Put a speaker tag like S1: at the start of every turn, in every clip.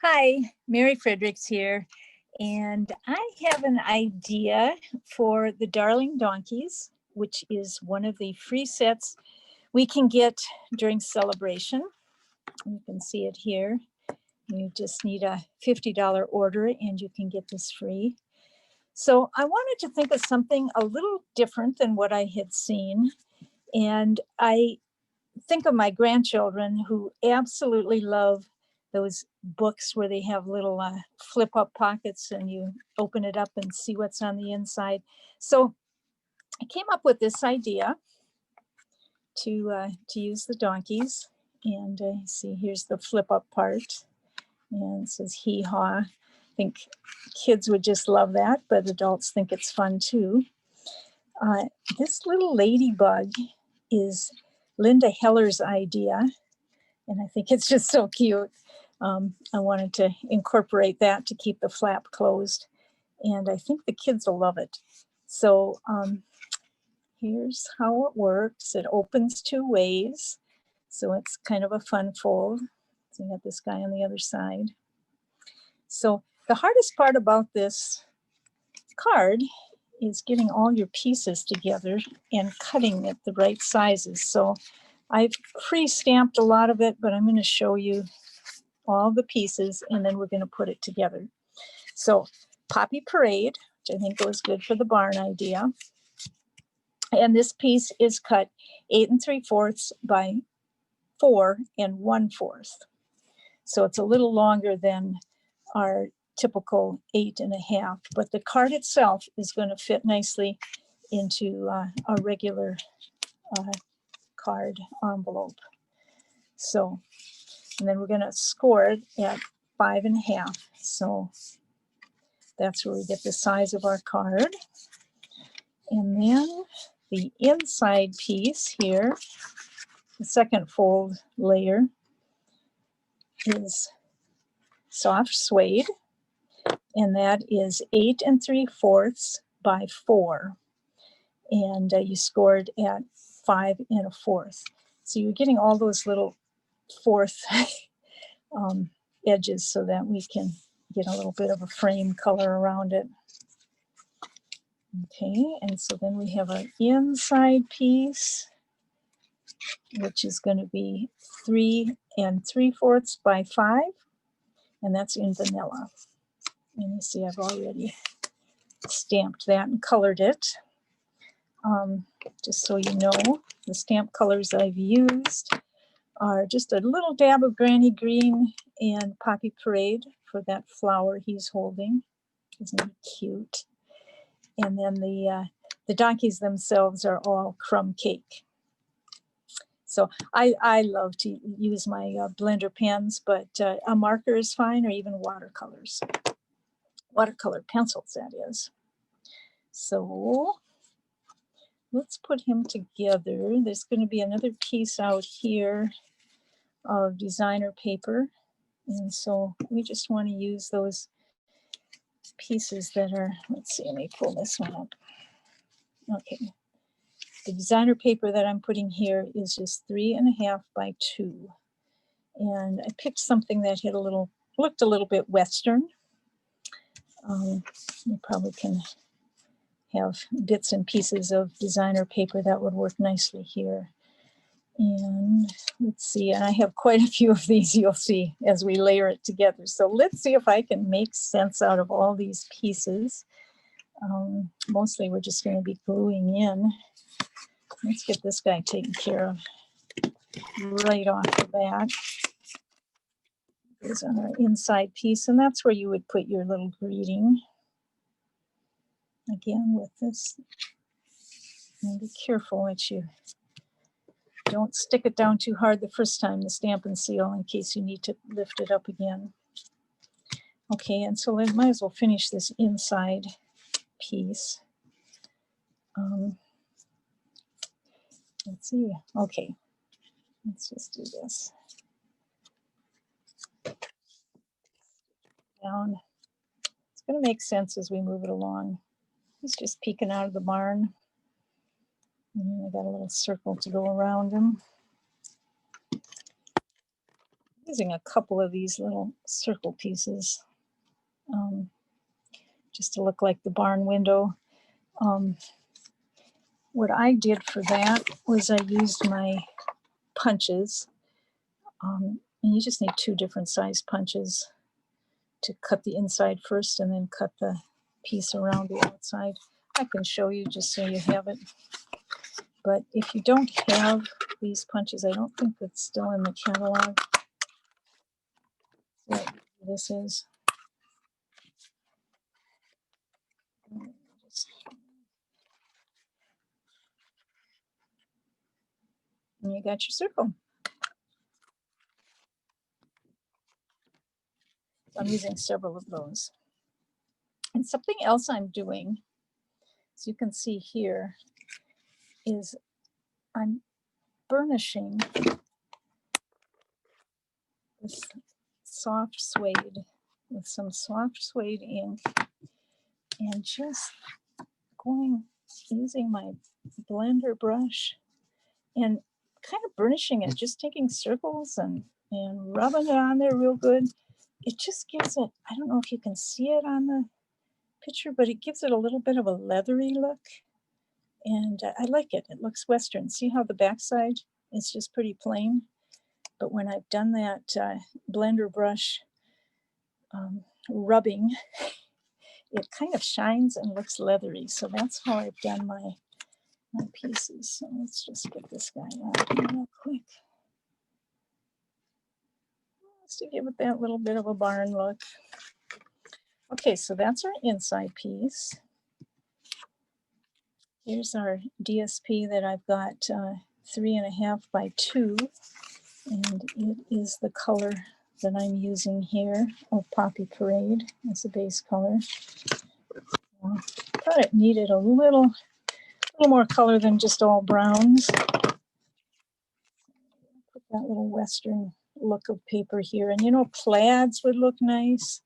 S1: Hi, Mary Fredericks here, and I have an idea for the Darling Donkeys, which is one of the free sets we can get during Sale-a-Bration. You can see it here. You just need a $50 order and you can get this free. So I wanted to think of something a little different than what I had seen, and I think of my grandchildren who absolutely love those books where they have little flip up pockets and you open it up and see what's on the inside. So I came up with this idea to use the donkeys, and see, here's the flip up part, and it says hee haw. I think kids would just love that, but adults think it's fun too. This little ladybug is Linda Heller's idea, and I think it's just so cute. I wanted to incorporate that to keep the flap closed, and I think the kids will love it. So here's how it works. It opens two ways, so it's kind of a fun fold. So you have this guy on the other side. So the hardest part about this card is getting all your pieces together and cutting it the right sizes. So I've pre-stamped a lot of it, but I'm going to show you all the pieces and then we're going to put it together. So Poppy Parade, which I think goes good for the barn idea. And this piece is cut 8 3/4 by 4 1/4. So it's a little longer than our typical 8 1/2, but the card itself is going to fit nicely into a regular card envelope. So, and then we're going to score it at 5 1/2. So that's where we get the size of our card. And then the inside piece here, the second fold layer, is soft suede, and that is 8 3/4 by 4. And you scored at 5 1/4. So you're getting all those little fourth edges so that we can get a little bit of a frame color around it. Okay, and so then we have our inside piece, which is going to be 3 3/4 by 5, and that's in vanilla. And you see I've already stamped that and colored it. Just so you know, the stamp colors I've used are just a little dab of Granny Green and Poppy Parade for that flower he's holding. Isn't he cute? And then the donkeys themselves are all crumb cake. So I love to use my blender pens, but a marker is fine, or even watercolors. Watercolor pencils, that is. So let's put him together. There's going to be another piece out here of designer paper. And so we just want to use those pieces that are, let's see, let me pull this one up. Okay. The designer paper that I'm putting here is just 3 1/2 by 2. And I picked something that had looked a little bit Western. You probably can have bits and pieces of designer paper that would work nicely here. And let's see, and I have quite a few of these, you'll see as we layer it together. So let's see if I can make sense out of all these pieces. Mostly we're just going to be gluing in. Let's get this guy taken care of right off the bat. Here's on our inside piece, and that's where you would put your little greeting. Again with this, and be careful that you don't stick it down too hard the first time, the Stampin' Seal, in case you need to lift it up again. Okay, and so I might as well finish this inside piece. Let's see. Okay, let's just do this. Down. It's going to make sense as we move it along. He's just peeking out of the barn. And I got a little circle to go around him. Using a couple of these little circle pieces just to look like the barn window. What I did for that was I used my punches, and you just need 2 different size punches to cut the inside first and then cut the piece around the outside. I can show you just so you have it. But if you don't have these punches, I don't think it's still in the catalog. What this is. And you got your circle. So I'm using several of those. And something else I'm doing, as you can see here, is I'm burnishing this soft suede with some soft suede ink and just using my blender brush and kind of burnishing it, just taking circles and rubbing it on there real good. It just gives it, I don't know if you can see it on the picture, but it gives it a little bit of a leathery look. And I like it. It looks Western. See how the backside is just pretty plain? But when I've done that blender brush rubbing, it kind of shines and looks leathery. So that's how I've done my pieces. So let's just get this guy out here real quick. Just to give it that little bit of a barn look. Okay, so that's our inside piece. Here's our DSP that I've got 3.5 by 2, and it is the color that I'm using here of Poppy Parade as a base color. I thought it needed a little more color than just all browns. Put that little Western look of paper here, and you know, plaids would look nice.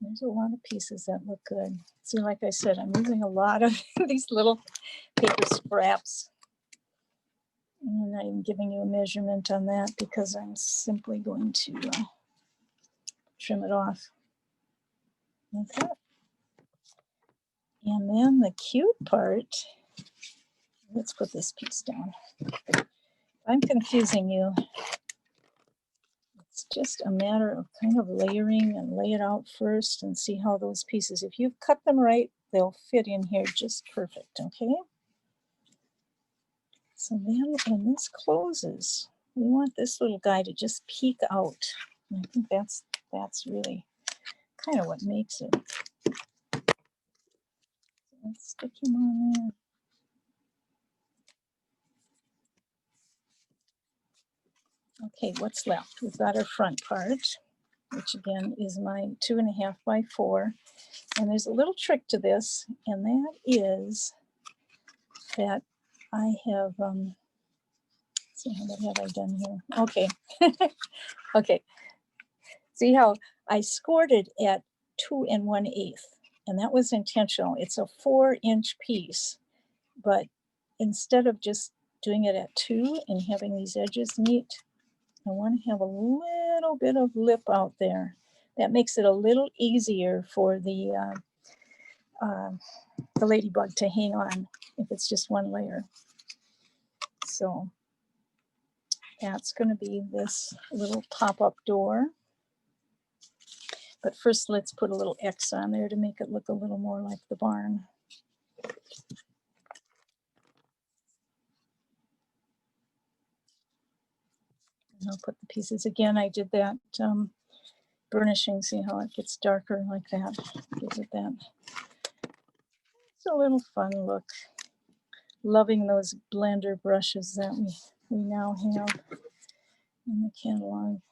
S1: There's a lot of pieces that look good. See, like I said, I'm using a lot of these little paper scraps. And I'm giving you a measurement on that because I'm simply going to trim it off like that. And then the cute part, let's put this piece down. I'm confusing you. It's just a matter of kind of layering and lay it out first and see how those pieces, if you've cut them right, they'll fit in here just perfect, okay? So then when this closes, we want this little guy to just peek out. And I think that's really kind of what makes it. Let's stick him on there. Okay, what's left? We've got our front part, which again is my 2.5 by 4. And there's a little trick to this, and that is that I have, see, what have I done here? Okay, okay. See how I scored it at 2 1/8, and that was intentional. It's a 4-inch piece, but instead of just doing it at 2 and having these edges meet, I want to have a little bit of lip out there. That makes it a little easier for the ladybug to hang on if it's just one layer. So that's going to be this little pop-up door. But first, let's put a little X on there to make it look a little more like the barn. And I'll put the pieces again. I did that burnishing. See how it gets darker like that? Gives it that. It's a little fun look. Loving those blender brushes that we now have in the catalog.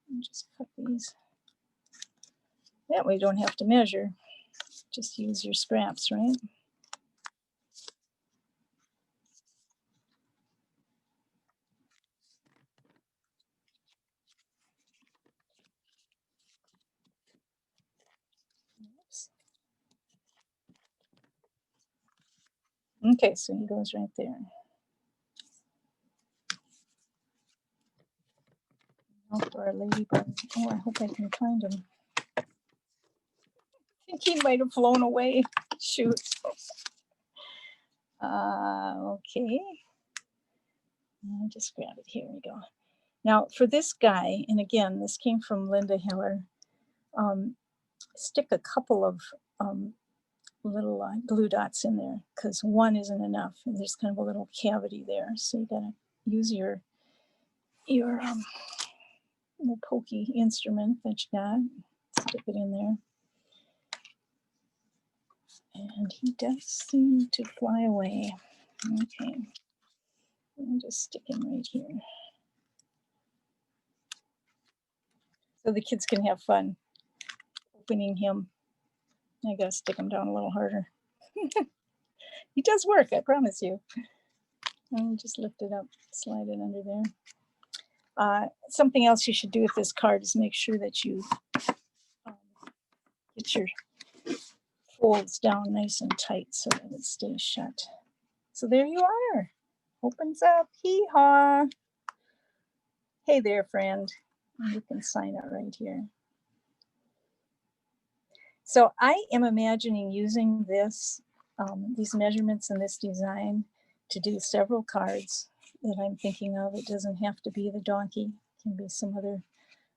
S1: And just cut these. That way you don't have to measure. Just use your scraps, right? Oops. Okay, so he goes right there. I'll our ladybug. Oh, I hope I can find him. I think he might have flown away. Shoot. Okay. I'll just grab it. Here we go. Now for this guy, and again, this came from Linda Heller, stick a couple of little glue dots in there because one isn't enough. And there's kind of a little cavity there. So you gotta use your little pokey instrument that you got. Stick it in there. And he does seem to fly away. Okay. I'll just stick him right here. So the kids can have fun opening him. I gotta stick him down a little harder. He does work, I promise you. I'll just lift it up, slide it under there. Something else you should do with this card is make sure that you get your folds down nice and tight so that it stays shut. So there you are. Opens up. Hee-haw. Hey there, friend. And you can sign it right here. So I am imagining using this, these measurements and this design to do several cards that I'm thinking of. It doesn't have to be the donkey. It can be some other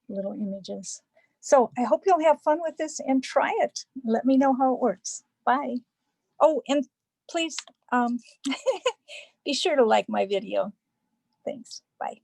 S1: little images. So I hope you'll have fun with this and try it. Let me know how it works. Bye. Oh, and please be sure to like my video. Thanks. Bye.